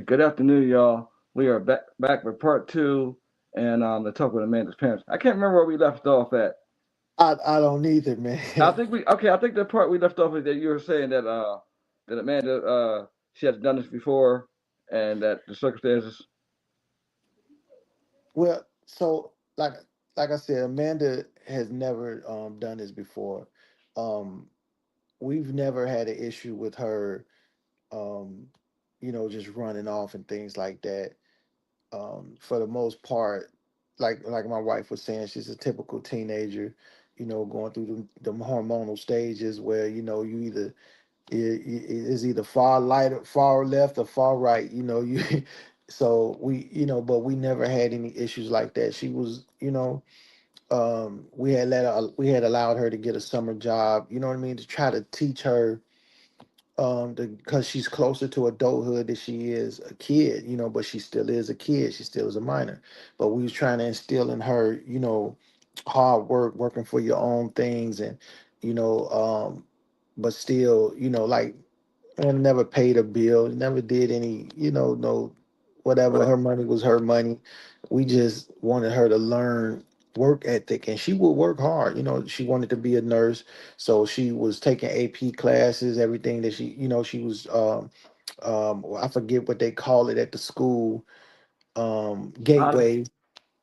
Good afternoon, y'all. We are back with part two, and to talk with Amanda's parents. I can't remember where we left off at. I don't either, I man. think we okay. I think the part we left off is that you were saying that Amanda she has done this before, and that the circumstances. Well, so like I said, Amanda has never done this before. Um, we've never had an issue with her, um, just running off and things like that. For the most part, like my wife was saying, she's a typical teenager, going through the hormonal stages where you either is either far light, far left, or far right. You, so but we never had any issues like that. She was, we had allowed her to get a summer job. You know what I mean, to try to teach her, because she's closer to adulthood than she is a kid. But she still is a kid. She still is a minor. But we was trying to instill in her, hard work, working for your own things, and you know, but still, like, and never paid a bill, never did any, no, whatever. Right. Her money was her money. We just wanted her to learn work ethic, and she would work hard. She wanted to be a nurse, so she was taking AP classes, everything that she was, I forget what they call it at the school, Honor. Gateway.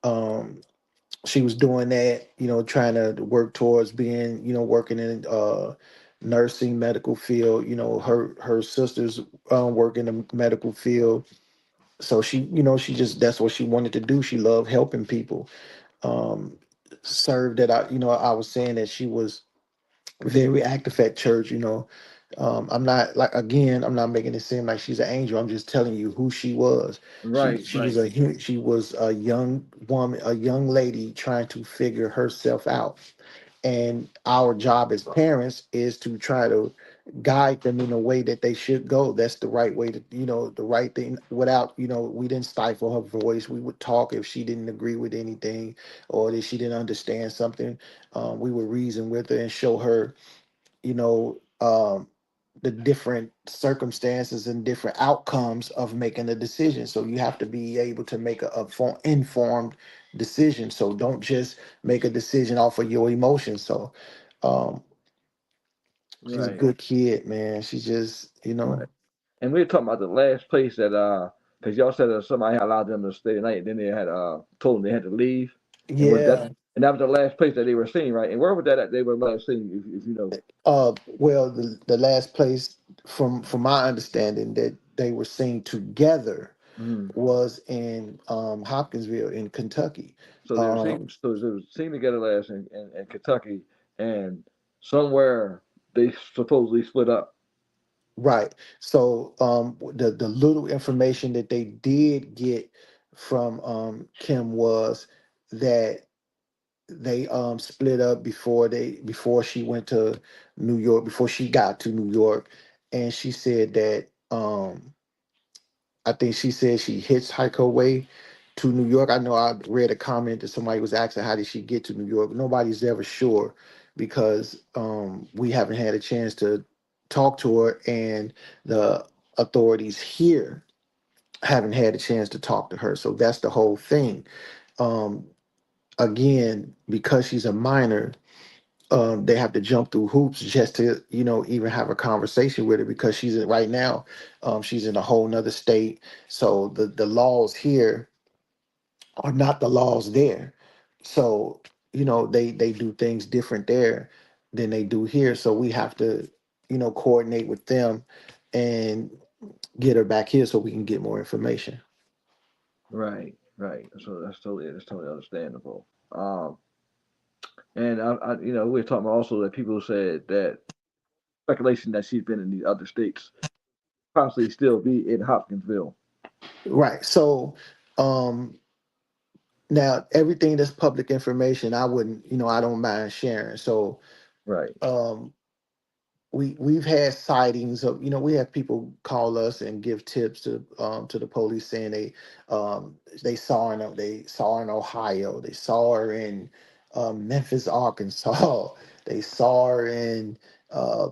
Um, she was doing that, trying to work towards being, working in nursing medical field. Her sisters work in the medical field. So she, she just that's what she wanted to do. She loved helping people. Um, served that I was saying that she was very active at church. I'm not, like, again, I'm not making it seem like she's an angel. I'm just telling you who she was. she Right. she Right. was a she was a young woman, a young lady trying to figure herself out. And our job as parents is to try to guide them in a way that they should go. That's the right way to, the right thing, without, we didn't stifle her voice. We would talk if she didn't agree with anything, or if she didn't understand something. We would reason with her and show her, you know, um, the different circumstances and different outcomes of making a decision. So you have to be able to make informed decision. So don't just make a decision off of your emotions. So um, she's a Right. good kid, man. She's just, Right. And we were talking about the last place that because y'all said that somebody had allowed them to stay the night, and then they had told them they had to leave, and was that yeah. and that was the last place that they were seen, right? And where was that at? They were last seen, if you know. Well, the last place, from my understanding, that they were seen together Mhm. was in Hopkinsville in Kentucky. So they were seen. Um, So they were seen together last in Kentucky, and somewhere they supposedly split up. right. So the little information that they did get from Kim was that they split up before she went to New York, before she got to New York. And she said that, I think she said she hitchhiked her way to New York. I know I read a comment that somebody was asking how did she get to New York. Nobody's ever sure, because we haven't had a chance to talk to her, and the authorities here haven't had a chance to talk to her. So that's the whole thing. Um, Again, because she's a minor, they have to jump through hoops just to, even have a conversation with her, because right now, she's in a whole nother state. So the laws here are not the laws there. So, they do things different there than they do here. So we have to, coordinate with them and get her back here so we can get more information. Right, right. So that's totally understandable. And we were talking about also that people said that speculation that she's been in these other states, possibly still be in Hopkinsville. Right. So, um, now everything that's public information, I wouldn't, I don't mind sharing. So, Right, um, we've had sightings of, we have people call us and give tips to the police, saying they saw her in Ohio, they saw her in Memphis, Arkansas, they saw her in uh,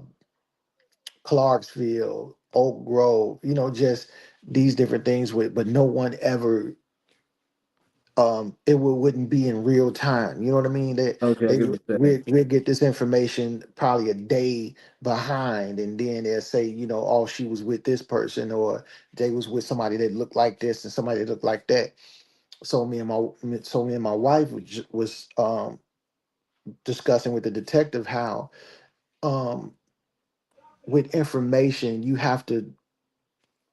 Clarksville, Oak Grove, just these different things with, but no one ever, wouldn't be in real time. You know what I mean? That Okay, I they get what you're saying. we'll get this information probably a day behind, and then they'll say, oh, she was with this person, or they was with somebody that looked like this and somebody that looked like that. So me and my wife was discussing with the detective how, um, with information you have to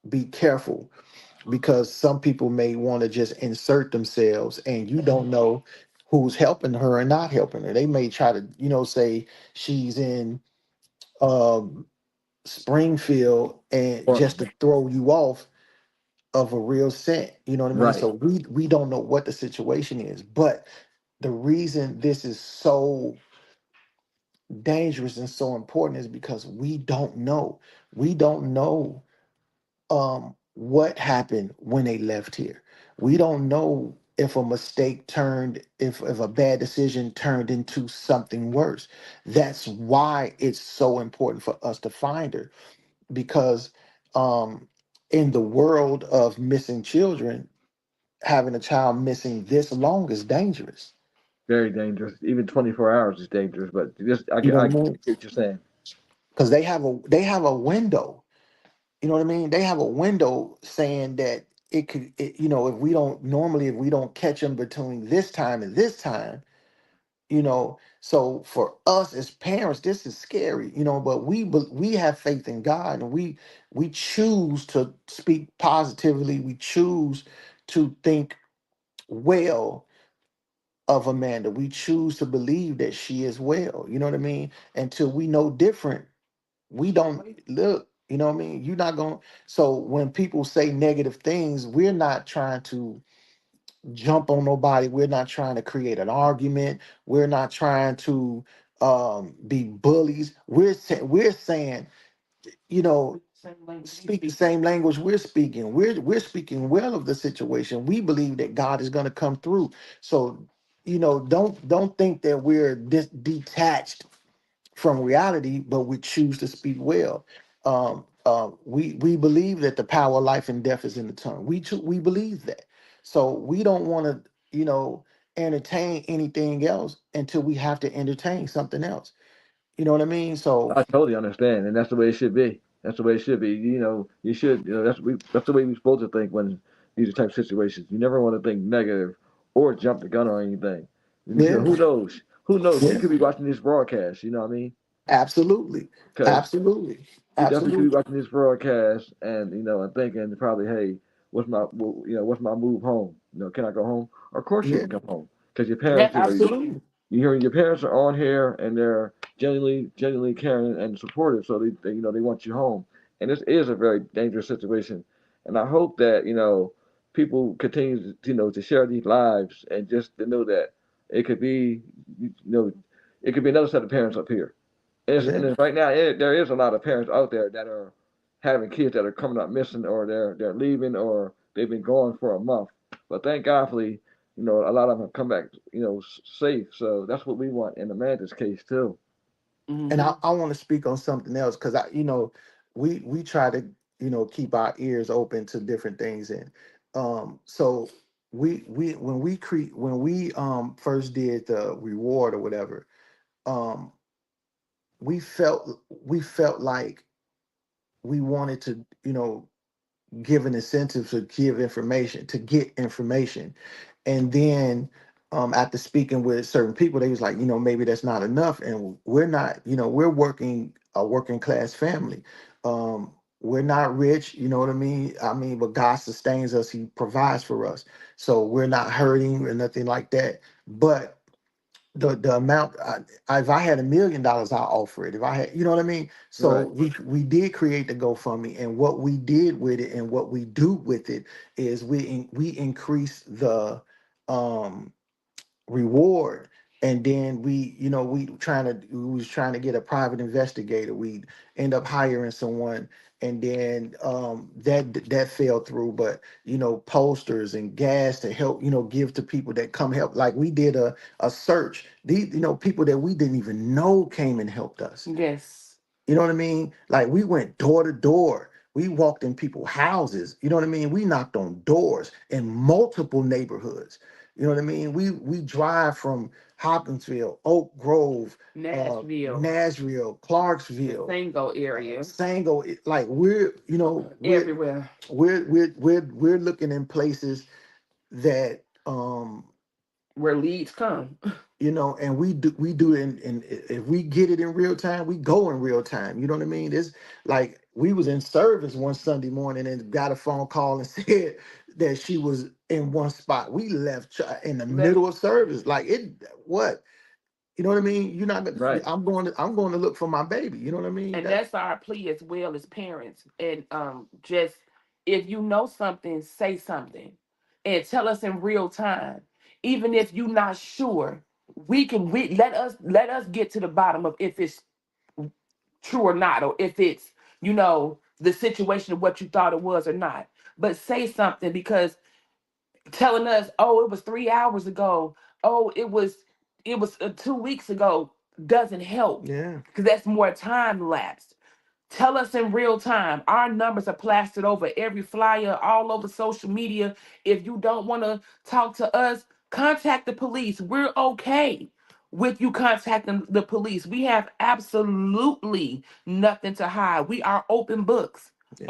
be careful, because some people may want to just insert themselves, and you don't know who's helping her and not helping her. They may try to, say she's in, um, Springfield, and Or just to throw you off of a real scent. You know what I mean? right, So we don't know what the situation is, but the reason this is so dangerous and so important is because we don't know. We don't know, what happened when they left here. We don't know if a mistake turned, if a bad decision turned into something worse. That's why it's so important for us to find her, because, um in the world of missing children, having a child missing this long is dangerous. very dangerous. Even 24 hours is dangerous. But just You know I what I get mean? what you're saying. Because they have a window. You know what I mean? They have a window saying that if we don't catch them between this time and this time, so for us as parents, this is scary, but we have faith in God, and we choose to speak positively. We choose to think well of Amanda. We choose to believe that she is well. You know what I mean? Until we know different, we don't look. You know what I mean? You're not going. So when people say negative things, we're not trying to jump on nobody. We're not trying to create an argument. We're not trying to, be bullies. We're saying, you know, speak the same language we're speaking. We're speaking well of the situation. We believe that God is going to come through. So, don't think that we're detached from reality, but we choose to speak well. We believe that the power of life and death is in the tongue. We believe that. So we don't want to, entertain anything else until we have to entertain something else. You know what I mean? So I totally understand, and that's the way it should be. That's the way it should be. You should. That's the way we're supposed to think when these are type of situations. You never want to think negative or jump the gun or anything. yeah, Who knows? Who knows? She yeah, could be watching this broadcast. You know what I mean? absolutely, Because absolutely, she definitely could be absolutely. watching this broadcast and and thinking probably, hey, what's my move home? Can I go home? Of course you Yeah, can come home because your yeah, parents, absolutely. you hear your parents are on here and they're genuinely caring and supportive, so they want you home. And this is a very dangerous situation, and I hope that people continue to share these lives and just to know that it could be you know it could be another set of parents up here. And Yeah, it's right now there is a lot of parents out there that are having kids that are coming up missing or they're leaving or they've been gone for a month. But thank God for a lot of them have come back safe. So that's what we want in Amanda's case too. and I want to speak on something else, because we try to, keep our ears open to different things. And, so we when we first did the reward or whatever, um we felt like we wanted to, give an incentive to give information, to get information. And then, after speaking with certain people, they was like, maybe that's not enough. And we're not, we're working a working class family. We're not rich, you know what I mean? But God sustains us, He provides for us. So we're not hurting or nothing like that. But the amount, if I had $1 million, I'll offer it. If I had, you know what I mean? So Right. we did create the GoFundMe, and what we did with it and what we do with it is we increase the, um reward. And then we was trying to get a private investigator. We end up hiring someone, and then, that fell through. But, posters and gas to help, give to people that come help. Like, we did a search. These, people that we didn't even know came and helped us. Yes. You know what I mean? Like, we went door to door. We walked in people's houses. You know what I mean? We knocked on doors in multiple neighborhoods. You know what I mean? We drive from Hopkinsville, Oak Grove, Nashville, Nashville, the Clarksville, Sango area, Sango. Like we're, you know, everywhere we're looking in places that where leads come. you know, and we do it and if we get it in real time, we go in real time. You know what I mean? It's like we was in service one Sunday morning and got a phone call and said that she was in one spot. We left in the Left. middle of service. Like it, what? You know what I mean? You're not gonna. Right. I'm going to look for my baby. You know what I mean? And that's our plea as well as parents. And just if you know something, say something and tell us in real time. Even if you're not sure, we let us get to the bottom of if it's true or not, or if it's, the situation of what you thought it was or not. But say something, because telling us, oh, it was 3 hours ago, oh, it was 2 weeks ago, doesn't help, Yeah. because that's more time lapsed. Tell us in real time. Our numbers are plastered over every flyer, all over social media. If you don't want to talk to us, contact the police. We're okay with you contacting the police. We have absolutely nothing to hide. We are open books. Yeah.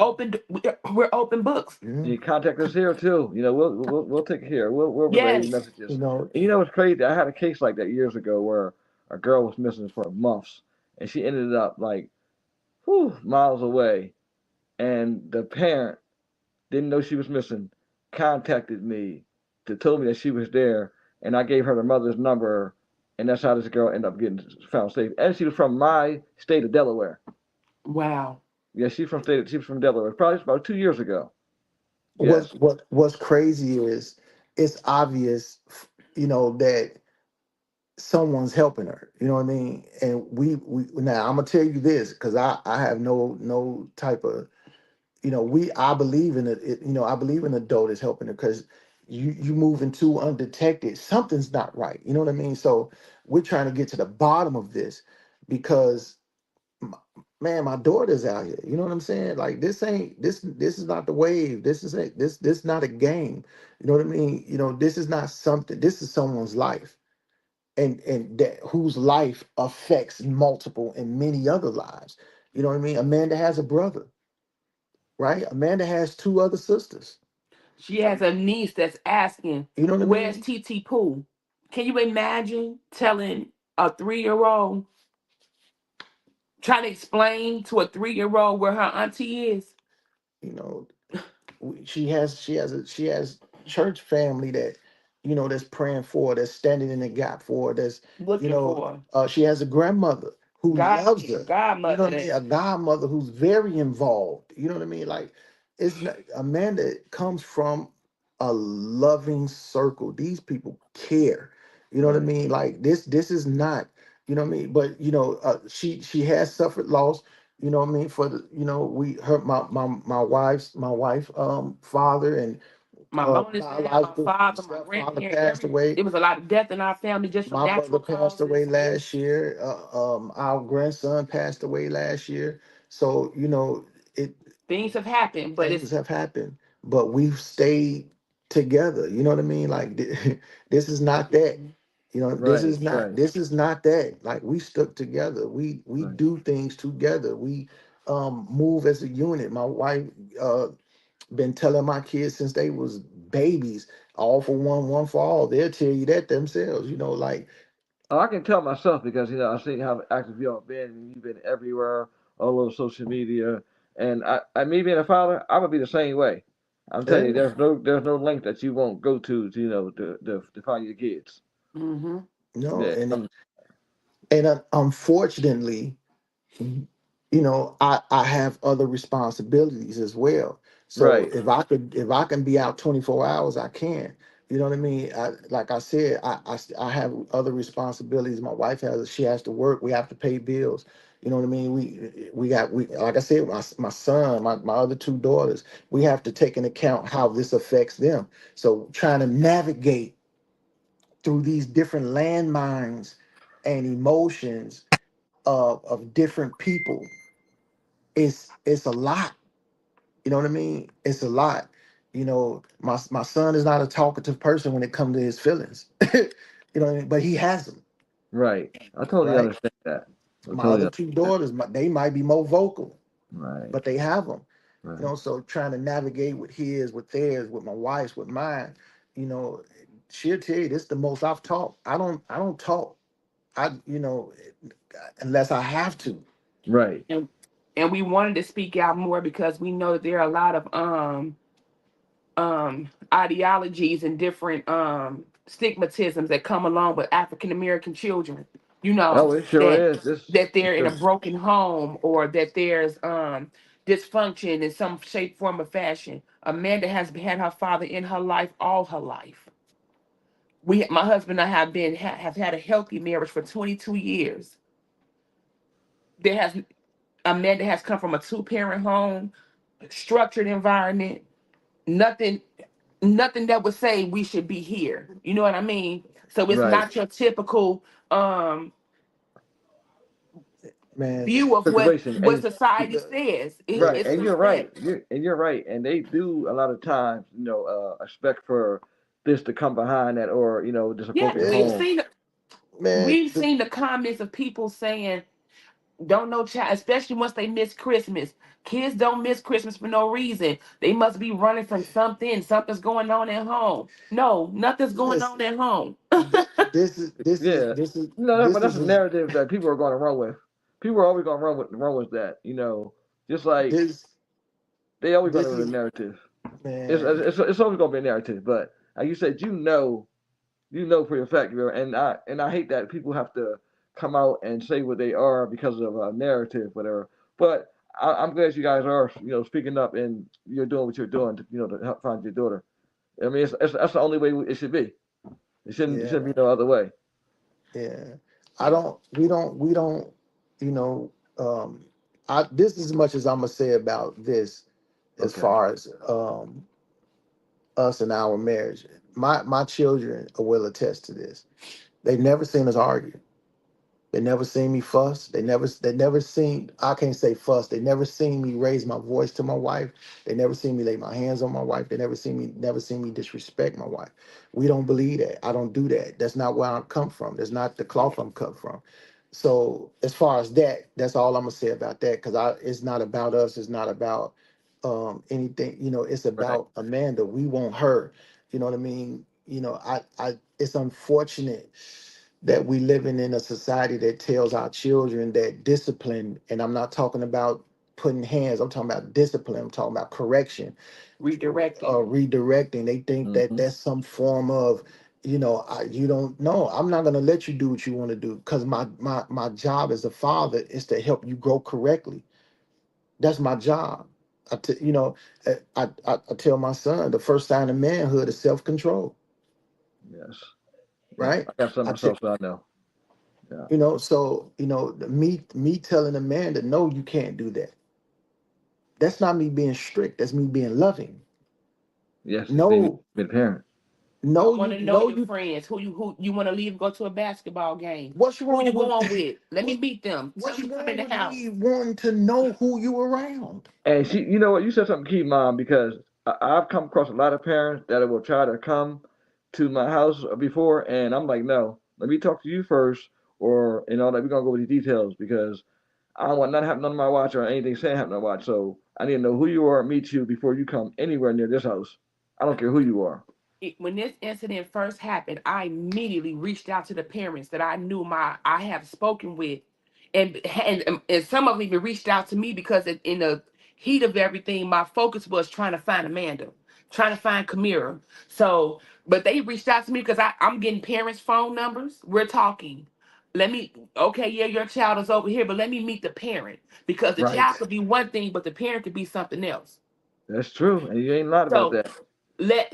We're open books. Yeah. You contact us here too. We'll take it here. We'll relay any Yes. You messages. know. And what's crazy? I had a case like that years ago where a girl was missing for months, and she ended up like, miles away. And the parent didn't know she was missing, contacted me to tell me that she was there, and I gave her the mother's number, and that's how this girl ended up getting found safe. And she was from my state of Delaware. Wow. Yeah, she was from Delaware. Probably about 2 years ago. What's Yes. what's crazy is it's obvious, that someone's helping her. You know what I mean? And we now I'm gonna tell you this because I have no type of, we I believe in it. I believe an adult is helping her because you moving too undetected. Something's not right. You know what I mean? So we're trying to get to the bottom of this because m- man, my daughter's out here. You know what I'm saying? Like this is not the wave. This is not a game. You know what I mean? This is not something. This is someone's life, and that whose life affects multiple and many other lives. You know what I mean? Amanda has a brother, right? Amanda has two other sisters. She has a niece that's asking, You know what I "Where's mean? TT Pooh?" Can you imagine telling a 3-year-old, trying to explain to a 3-year-old where her auntie is? You know, she has church family that that's praying for, that's standing in the gap for, that's you Looking know for she has a grandmother who God, loves her. You know godmother what I mean? that A godmother who's very involved. You know what I mean? Like it's not, Amanda comes from a loving circle. These people care. You know what I Right. mean? Like this is not, what I mean? But she has suffered loss. You know what I mean? For the, we her my wife father and my bonus dad, my biological father, my stepfather grandparents, passed away. there was a lot of death in our family just from My mother natural passed away causes. last year. Our grandson passed away last year. So it Things have happened, but things it's have happened, but we've stayed together. You know what I mean? Like this is not that. Mhm. This Right. is not Right. this is not that. Like we stuck together. We Right. do things together. We move as a unit. My wife been telling my kids since they was babies, all for one, one for all. They'll tell you that themselves. Like Oh, I can tell myself because I see how active y'all been. And you've been everywhere, all over social media, and me being a father, I'm gonna be the same way. I'm telling you, yeah. there's no length that you won't go to to find your kids. hmm No, Yeah. and unfortunately, I have other responsibilities as well. So Right. if I can be out 24 hours, I can. You know what I mean? Like I said, I have other responsibilities. My wife she has to work. We have to pay bills. You know what I mean? We like I said, my son, my other two daughters, we have to take into account how this affects them. So trying to navigate through these different landmines and emotions of different people, it's a lot. You know what I mean? It's a lot. My son is not a talkative person when it comes to his feelings. You know what I mean? But he has them, Right. I totally right? understand that. I My totally other two understand. daughters, they might be more vocal, Right. but they have them. Right. So trying to navigate with his, with theirs, with my wife's, with mine, you know, she'll tell you this the most I've talked. I don't talk. Unless I have to. Right. and and we wanted to speak out more because we know that there are a lot of ideologies and different stigmatisms that come along with African American children. You know Oh, it sure that is. This they're in a sure. broken home, or that there's dysfunction in some shape, form, or fashion. Amanda has had her father in her life all her life. My husband and I have had a healthy marriage for 22 years. There has Amanda has come from a two-parent home, structured environment, nothing nothing that would say we should be here. You know what I mean? So it's Right. not your typical Man, view of Situation. what And society the, says. right, It's and you're right. respect. You're right. And they do a lot of times, expect for this to come behind that, or just a Yes, broken yeah, home. man, we've seen the comments of people saying, "Don't know child," especially once they miss Christmas. Kids don't miss Christmas for no reason. They must be running from something. Something's going on at home. No, nothing's going on listen. at home. This is this is Yeah. this is No, but this that's is a a, narrative that people are going to run with. People are always going to run with that. Just like this they always going to this run a is narrative. It's man. it's, it's always going to be a narrative. But like you said, for your fact, and I hate that people have to come out and say what they are because of a narrative, whatever. But I'm glad you guys are, speaking up, and you're doing what you're doing to help find your daughter. I mean, that's the only way it should be. It shouldn't Yeah, be no other way. yeah. I Yeah, don't. We don't. You know. I this is as much as I'm gonna say about this, as Okay. far as us and our marriage. My children will attest to this. They've never seen us argue. They never seen me fuss. They never seen, I can't say fuss. They never seen me raise my voice to my wife. They never seen me lay my hands on my wife. They never seen me disrespect my wife. We don't believe that. I don't do that. That's not where I come from. That's not the cloth I'm cut from. So as far as that, that's all I'm gonna say about that. Cause it's not about us. It's not about anything. It's Right. about Amanda. We want her. You know what I mean? It's unfortunate that we living in a society that tells our children that discipline, and I'm not talking about putting hands, I'm talking about discipline, I'm talking about correction, redirecting. redirecting. They think that Hmm. that's some form of, you don't know. I'm not going to let you do what you want to do, because my job as a father is to help you grow correctly. That's my job. I tell my son the first sign of manhood is self-control, Yes. Yeah. right? I got some I tell myself, so I know. Yeah. So me telling a man that no, you can't do that. That's not me being strict. That's me being loving. Yes. Being No, a parent. I no, want to know no, your friends. Who you want to leave go to a basketball game? What's Who you wrong with going with? Let me what, meet them. Tell what's me come in wrong the with house. me wanting to know who you around? And you know what? You said something key, mom, because I've come across a lot of parents that will try to come to my house before, and I'm like, no, let me talk to you first, or that we're gonna go with the details because I don't want nothing happen on my watch or anything saying happen on my watch. So I need to know who you are, meet you before you come anywhere near this house. I don't care who you are. When this incident first happened, I immediately reached out to the parents that I have spoken with, and some of them even reached out to me because in the heat of everything, my focus was trying to find Amanda, trying to find Kemera. So, but they reached out to me because I'm getting parents' phone numbers. We're talking. Okay, yeah, your child is over here, but let me meet the parent because the Right. child could be one thing, but the parent could be something else. That's true, and you ain't lied about So that. let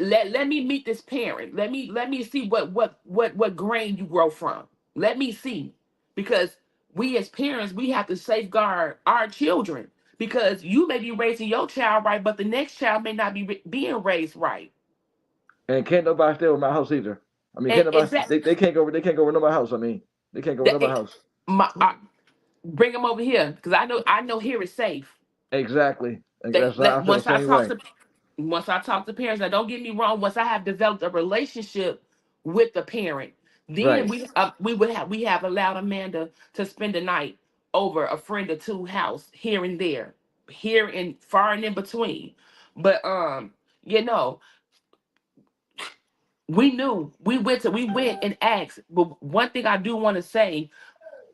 me meet this parent. Let me see what grain you grow from. Let me see, because we as parents we have to safeguard our children, because you may be raising your child right, but the next child may not be being raised right. And can't nobody stay over my house either. I mean, can't And nobody? is that They can't go over nobody's house. I mean, they can't go over that nobody's house. bring them over here because I know here is safe. Exactly. They That's like I feel the same way. once I talk to parents, now don't get me wrong, once I have developed a relationship with the parent, then Right. we have allowed Amanda to spend the night over a friend or two house here and there, here and far and in between. But you know, we went and asked. But one thing I do want to say,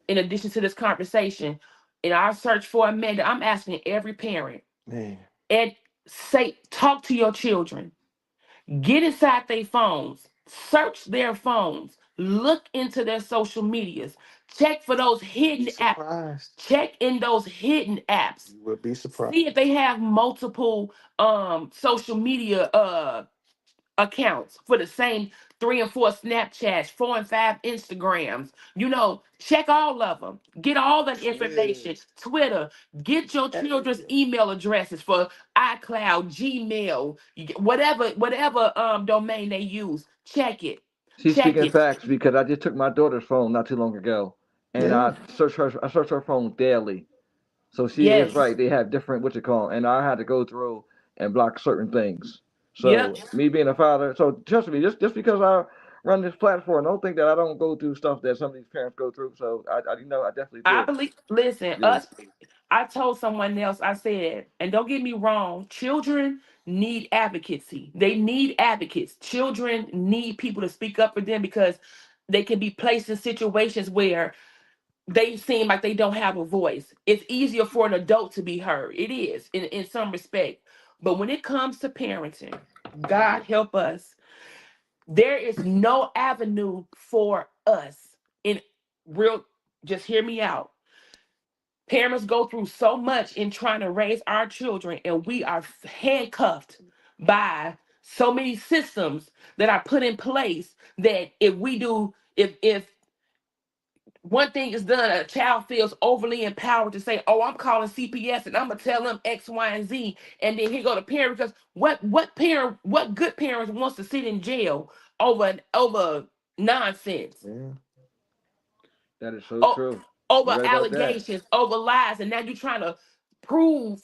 in addition to this conversation, in our search for Amanda, I'm asking every parent Man, and say, talk to your children. Get inside their phones, search their phones, look into their social medias, check for those be hidden apps, surprised. check in those hidden apps. You will be surprised. See if they have multiple social media accounts for the same 3 and 4 Snapchats, 4 and 5 Instagrams. Check all of them. Get all that Twitter. information. Twitter. Get your children's Everything. email addresses for iCloud, Gmail, whatever domain they use. Check it. She's Check speaking it. facts because I just took my daughter's phone not too long ago, and Yeah. I search her phone daily. So she is Yes. right. They have different what you call, and I had to go through and block certain things. Yep. So me being a father, so trust me, just because I run this platform, don't think that I don't go through stuff that some of these parents go through. So I definitely I do. believe, listen, Yeah. us, I told someone else, I said, and don't get me wrong, children need advocacy. They need advocates. Children need people to speak up for them because they can be placed in situations where they seem like they don't have a voice. It's easier for an adult to be heard. It is, in some respect. But when it comes to parenting, God help us, there is no avenue for us in real, just hear me out. Parents go through so much in trying to raise our children, and we are handcuffed by so many systems that are put in place that if one thing is done, a child feels overly empowered to say, "Oh, I'm calling CPS and I'm gonna tell them X, Y, and Z," and then here go the parent because what good parent wants to sit in jail over nonsense? Yeah. That is so Oh, true. You're over right about that. allegations, over lies, and now you're trying to prove,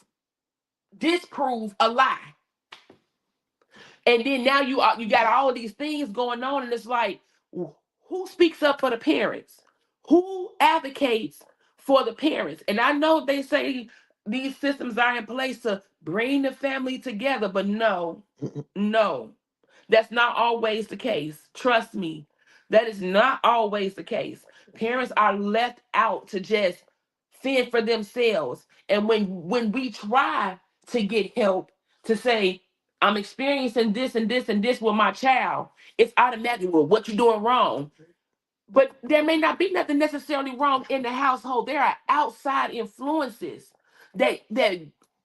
disprove a lie. And then now you got all of these things going on, and it's like, who speaks up for the parents? Who advocates for the parents? And I know they say these systems are in place to bring the family together, but no, no, that's not always the case. Trust me, that is not always the case. Parents are left out to just fend for themselves. And when we try to get help to say, I'm experiencing this and this and this with my child, it's automatically, well, what you doing wrong? But there may not be nothing necessarily wrong in the household. There are outside influences that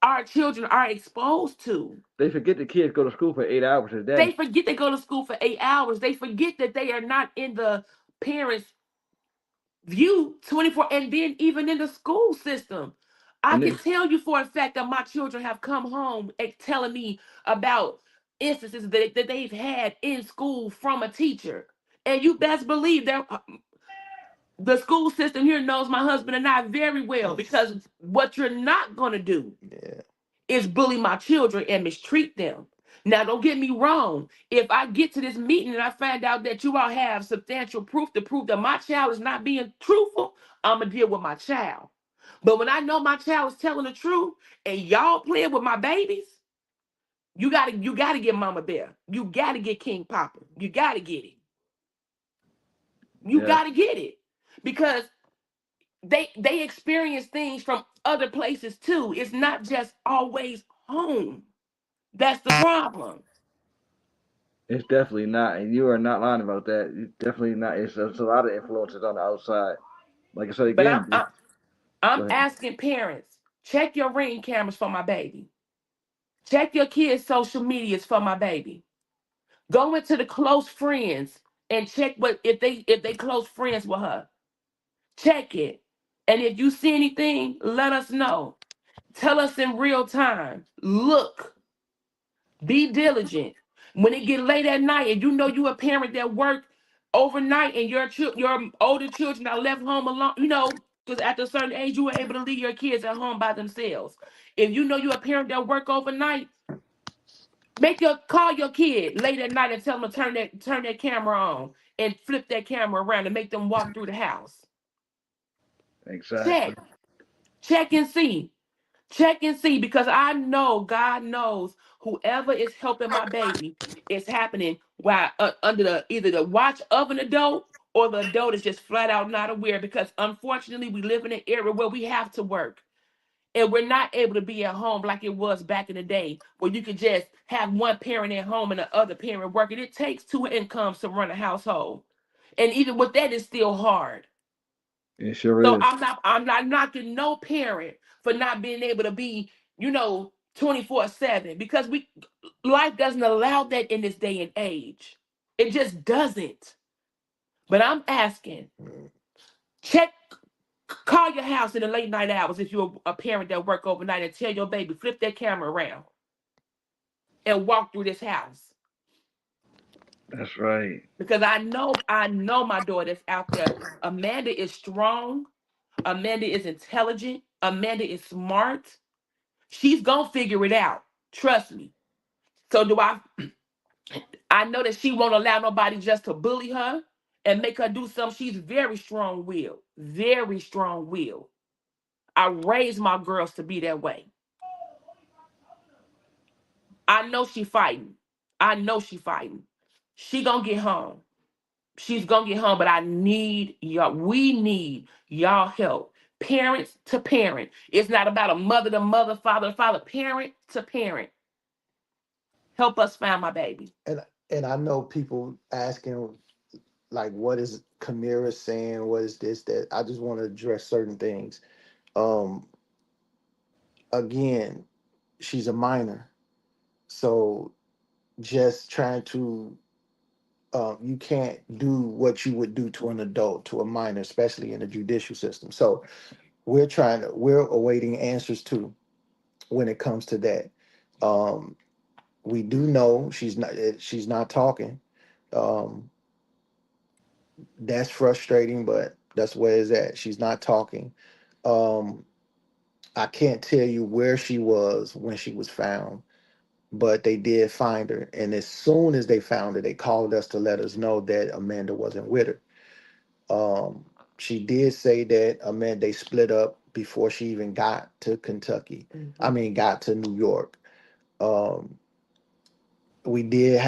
our children are exposed to. They forget the kids go to school for 8 hours a They day, forget they go to school for 8 hours. They forget that they are not in the parents' view 24, and then even in the school system. I and can then tell you for a fact that my children have come home telling me about instances that they've had in school from a teacher. And you best believe that the school system here knows my husband and I very well, because what you're not going to do Yeah. is bully my children and mistreat them. Now, don't get me wrong. If I get to this meeting and I find out that you all have substantial proof to prove that my child is not being truthful, I'm going to deal with my child. But when I know my child is telling the truth and y'all playing with my babies, you gotta get Mama Bear. You gotta get King Papa. You gotta get it. You yeah, gotta get it. Because they experience things from other places too. It's not just always home. That's the problem. it's definitely not, and you are not lying about that. It's definitely not. It's a lot of influences on the outside. Like I said But I'm again, I'm, go I'm ahead. asking parents, check your ring cameras for my baby. Check your kids' social medias for my baby. Go into the close friends and check what if they close friends with her. Check it. And if you see anything, let us know. Tell us in real time. Look, be diligent. When it get late at night and you know you a parent that work overnight and your older children are left home alone, Because at a certain age, you were able to leave your kids at home by themselves. If you know you're a parent that work overnight, call your kid late at night and tell them to turn that camera on and flip that camera around and make them walk through the house. Exactly. Check, check and see. Check and see, because I know God knows whoever is helping my baby is happening while under the either the watch of an adult, or the adult is just flat out not aware. Because unfortunately, we live in an era where we have to work, and we're not able to be at home like it was back in the day, where you could just have one parent at home and the other parent working. It takes two incomes to run a household, and even with that, it's still hard. It sure So is. I'm not knocking no parent for not being able to be, 24/7, because we life doesn't allow that in this day and age. It just doesn't. But I'm asking, check, call your house in the late night hours if you're a parent that work overnight, and tell your baby flip that camera around and walk through this house. That's right. Because I know my daughter's out there. Amanda is strong. Amanda is intelligent. Amanda is smart. She's gonna figure it out. Trust me. So do I. I know that she won't allow nobody just to bully her and make her do something. She's very strong willed. Very strong willed. I raised my girls to be that way. I know she fighting. I know she fighting. She gonna get home. She's gonna get home, but I need y'all. We need y'all help. Parents to parent. It's not about a mother to mother, father to father. Parent to parent. Help us find my baby. And I know people asking like, what is Kemera saying? What is this, that? I just want to address certain things. Um, Again, she's a minor, so just trying to you can't do what you would do to an adult, to a minor, especially in the judicial system. So we're awaiting answers too when it comes to that. Um, we do know she's not talking. Um, that's frustrating, but that's where it's at. She's not talking. Um, I can't tell you where she was when she was found, but they did find her. And as soon as they found her, they called us to let us know that Amanda wasn't with her. Um, she did say that Amanda, they split up before she even got to Kentucky. I Mhm. mean, got to New York. Um, we did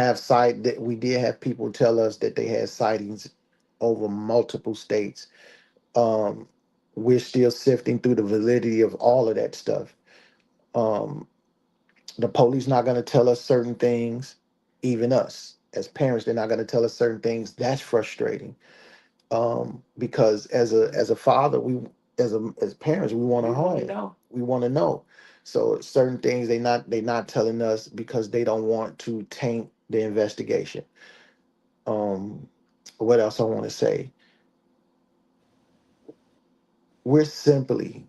have people tell us that they had sightings over multiple states. Um, we're still sifting through the validity of all of that stuff. Um, the police not going to tell us certain things, even us as parents, they're not going to tell us certain things. That's frustrating. Because as a father, as parents, we want to We want to home. know. We want to know. So certain things they not telling us because they don't want to taint the investigation. Um, what else I want to say? We're simply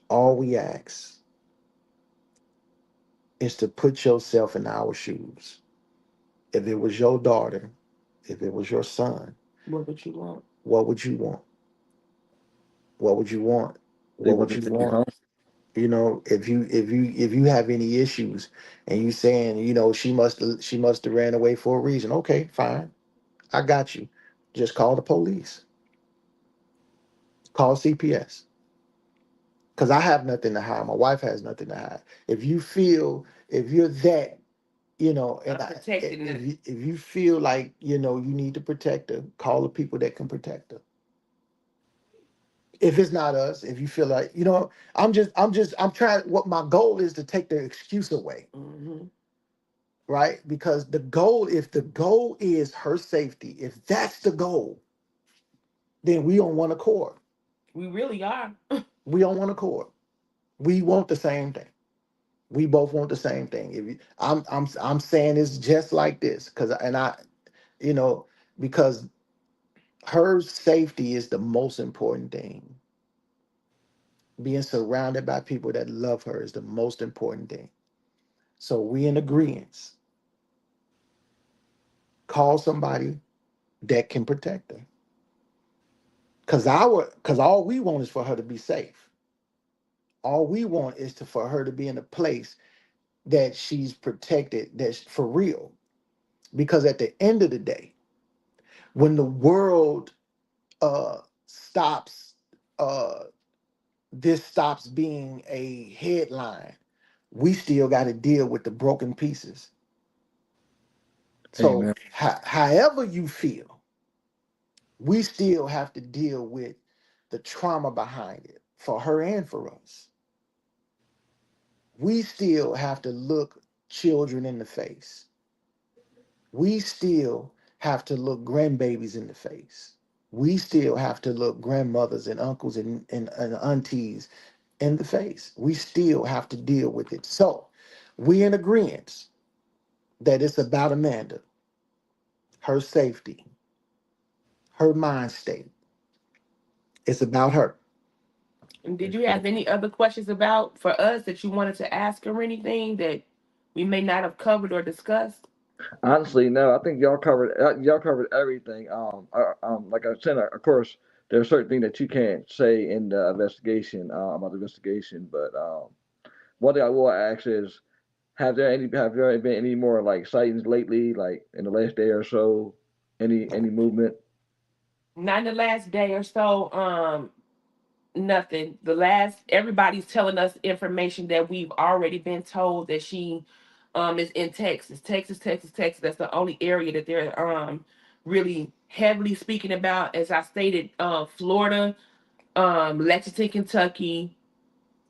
all we ask is to put yourself in our shoes. If it was your daughter, if it was your son, What would you want? what would you want? What would you want? They What want would to you take you want? home. If you have any issues and you saying, she must have ran away for a reason. Okay, fine. I got you. Just call the police. Call CPS. Because I have nothing to hide. My wife has nothing to hide. If you're that, and Unprotected. if you feel like, you need to protect her, call the people that can protect her. If it's not us, if you feel like, I'm trying, what my goal is to take the excuse away, Hmm. right? Because if the goal is her safety, if that's the goal, then we on one accord. We really are. We on one accord. We want the same thing. We both want the same thing. If you, I'm saying it's just like this, you know, because her safety is the most important thing. Being surrounded by people that love her is the most important thing. So we in agreement. Call somebody that can protect her. Because all we want is for her to be safe. All we want is to for her to be in a place that she's protected, that's for real. Because at the end of the day, when the world stops, uh this stops being a headline, we still got to deal with the broken pieces. So Amen. however you feel, we still have to deal with the trauma behind it for her and for us. We still have to look children in the face. We still have to look grandbabies in the face. We still have to look grandmothers and uncles and aunties in the face. We still have to deal with it. So we in agreement that it's about Amanda, her safety, her mind state. It's about her. And did you have any other questions about for us that you wanted to ask or anything that we may not have covered or discussed? Honestly, no. I think y'all covered everything. Like I said, of course, there are certain things that you can't say in the investigation about the investigation. But one thing I will ask is, have there been any more like sightings lately, like in the last day or so? Any movement? Not in the last day or so. Nothing. The last everybody's telling us information that we've already been told that she is in Texas. Texas. That's the only area that they're really heavily speaking about. As I stated, Florida, Lexington, Kentucky,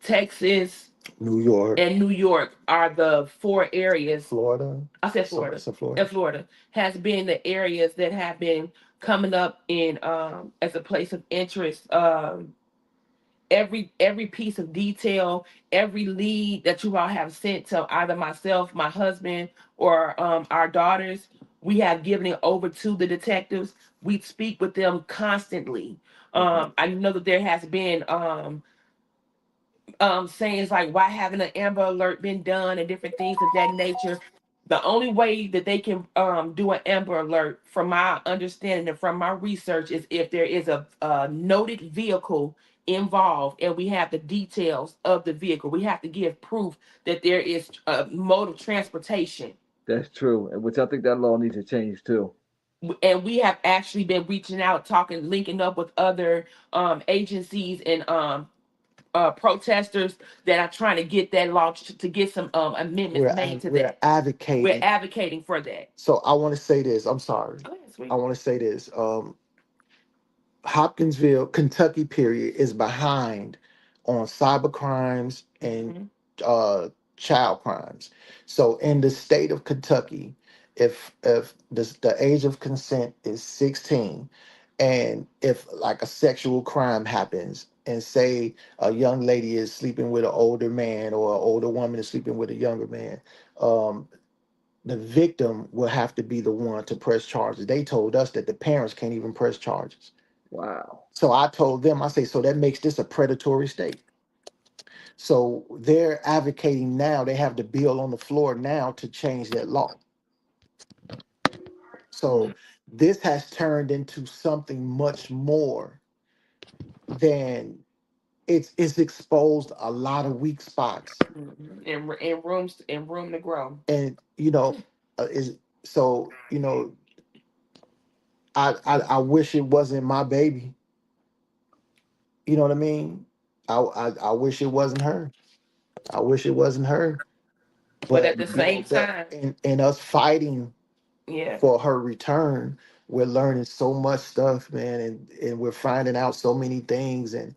Texas, New York, and New York are the four areas. Florida. I said So, Florida. so Florida. And Florida has been the areas that have been coming up in as a place of interest. Every piece of detail, every lead that you all have sent to either myself, my husband, or our daughters, we have given it over to the detectives. We speak with them constantly. Okay, I know that there has been sayings like why haven't an Amber Alert been done and different things of that nature. The only way that they can do an Amber Alert, from my understanding and from my research, is if there is a noted vehicle involved and we have the details of the vehicle. We have to give proof that there is a mode of transportation. that's true. And which I think that law needs to change too. And we have actually been reaching out, talking, linking up with other agencies and protesters that are trying to get that launched to get some amendments made to We're that. We're advocating. advocating for that. So I want to say this. I'm sorry. Go ahead, I sweet. want to say this. Hopkinsville, Kentucky, period, is behind on cyber crimes and Hmm. uh, child crimes. So in the state of Kentucky, if the age of consent is 16, and if like a sexual crime happens, and say a young lady is sleeping with an older man or an older woman is sleeping with a younger man, um, the victim will have to be the one to press charges. They told us that the parents can't even press charges. Wow, So I told them, I say, so that makes this a predatory state. So they're advocating now, they have the bill on the floor now to change that law. mm, So this has turned into something much more than it's exposed a lot of weak spots. And room to grow. And is so I wish it wasn't my baby. You know what I mean? I wish it wasn't her. I wish it wasn't her. But at But the you same know that time, in us fighting yeah. for her return, we're learning so much stuff, man, and we're finding out so many things. And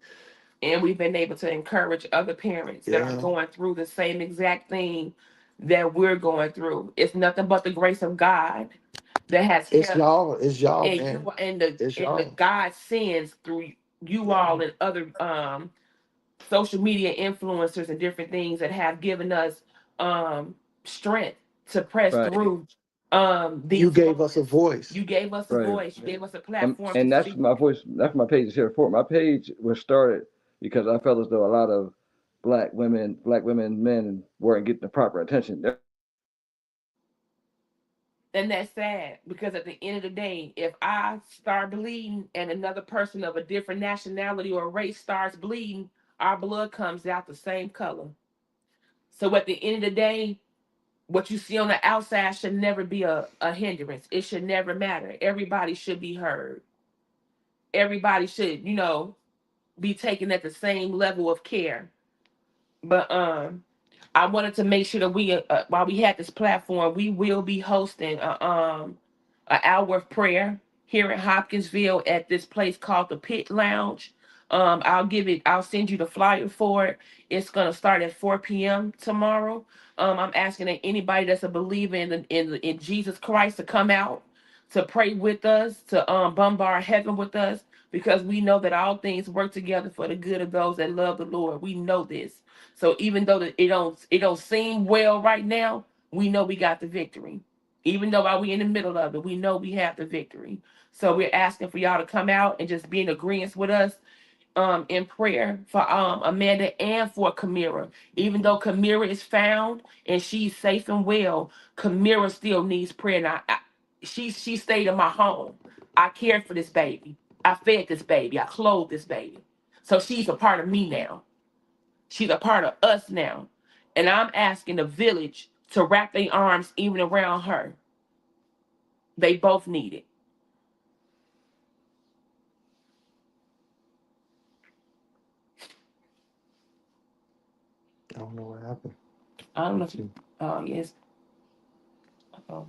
And we've been able to encourage other parents that are yeah, going through the same exact thing that we're going through. It's nothing but the grace of God that has helped, it's y'all, and man. you and the It's and the y'all. God sends through you Yeah. all and other social media influencers and different things that have given us strength to press right, through You these gave us a moments. voice. You gave us a right. voice. You gave us a And platform to and that's speak. my voice. That's my page is here for. My page was started because I felt as though a lot of black women, men weren't getting the proper attention. There was a lot of black women And that's sad because at the end of the day, if I start bleeding and another person of a different nationality or race starts bleeding, our blood comes out the same color. So at the end of the day, what you see on the outside should never be a hindrance. It should never matter. Everybody should be heard. Everybody should, be taken at the same level of care. But I wanted to make sure that while we had this platform, we will be hosting an hour of prayer here in Hopkinsville at this place called the Pit Lounge. I'll send you the flyer for it. It's gonna start at 4 p.m. tomorrow. I'm asking that anybody that's a believer in Jesus Christ to come out to pray with us, to bombard heaven with us, because we know that all things work together for the good of those that love the Lord. We know this. So even though it don't seem well right now, we know we got the victory. Even though while we in the middle of it, we know we have the victory. So we're asking for y'all to come out and just be in agreement with us in prayer for Amanda and for Kemera. Even though Kemera is found and she's safe and well, Kemera still needs prayer. Now she stayed in my home. I cared for this baby. I fed this baby. I clothed this baby. So she's a part of me now. She's a part of us now. And I'm asking the village to wrap their arms even around her. They both need it. I don't know what happened. I don't know Let's if see. you, oh, yes. Oh.